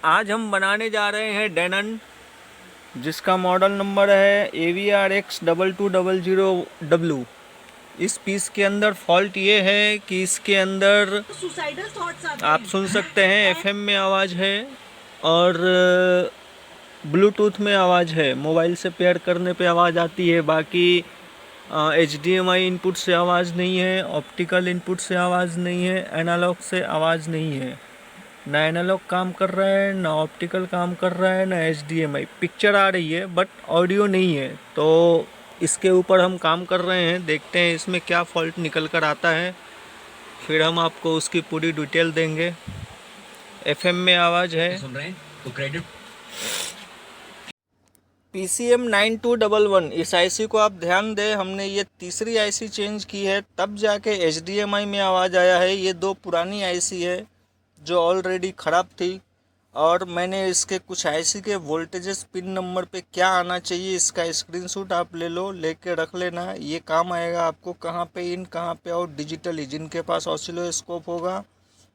आज हम बनाने जा रहे हैं डेनन, जिसका मॉडल नंबर है AVRX2200W। इस पीस के अंदर फॉल्ट ये है कि इसके अंदर आप सुन सकते हैं FM में आवाज़ है और ब्लूटूथ में आवाज़ है। मोबाइल से पेयर करने पे आवाज़ आती है, बाकी HDMI इनपुट से आवाज़ नहीं है, ऑप्टिकल इनपुट से आवाज़ नहीं है, एनालॉग से आवाज़ नहीं है। ना एनालॉग काम कर रहा है, ना ऑप्टिकल काम कर रहा है, ना HDMI। पिक्चर आ रही है बट ऑडियो नहीं है। तो इसके ऊपर हम काम कर रहे हैं, देखते हैं इसमें क्या फॉल्ट निकल कर आता है, फिर हम आपको उसकी पूरी डिटेल देंगे। FM में आवाज़ है। सुन रहे हैं तो क्रेडिट PCM9211 इस IC को आप ध्यान दें, हमने ये तीसरी IC चेंज की है, तब जाके HDMI में आवाज़ आया है। ये दो पुरानी IC है जो ऑलरेडी ख़राब थी, और मैंने इसके कुछ IC के वोल्टेजेस पिन नंबर पे क्या आना चाहिए इसका स्क्रीनशॉट आप ले लो, लेके रख लेना। ये काम आएगा आपको, कहाँ पे इन कहाँ पे आउट डिजिटली। जिनके पास ऑसिलोस्कोप होगा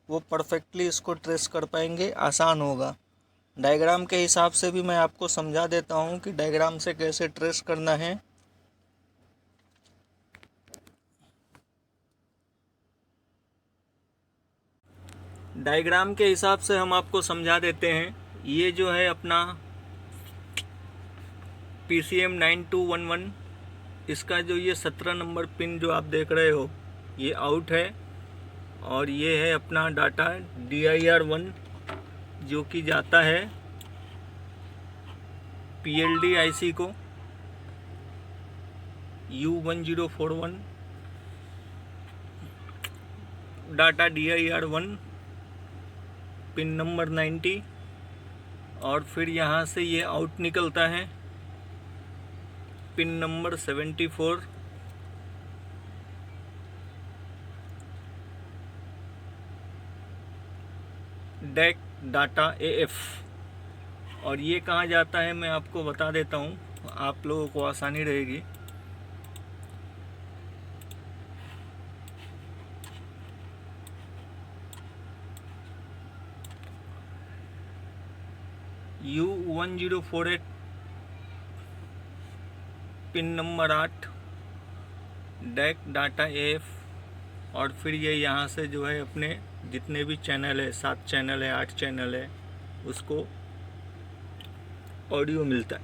वो परफेक्टली इसको ट्रेस कर पाएंगे, आसान होगा। डायग्राम के हिसाब से भी मैं आपको समझा देता हूँ कि डायग्राम से कैसे ट्रेस करना है। डायग्राम के हिसाब से हम आपको समझा देते हैं। ये जो है अपना PCM9211, इसका जो ये 17 नंबर पिन जो आप देख रहे हो ये आउट है, और ये है अपना डाटा DIR1 जो कि जाता है PLD IC को U1041। Data DIR1 pin number 90, और फिर यहाँ से ये आउट निकलता है pin number 74। Deck data AF, और ये कहाँ जाता है मैं आपको बता देता हूँ, आप लोगों को आसानी रहेगी। U1048 pin number 8 deck data AF, और फिर ये यहाँ से जो है अपने जितने भी चैनल है, 7 चैनल है, 8 चैनल है, उसको ऑडियो मिलता है।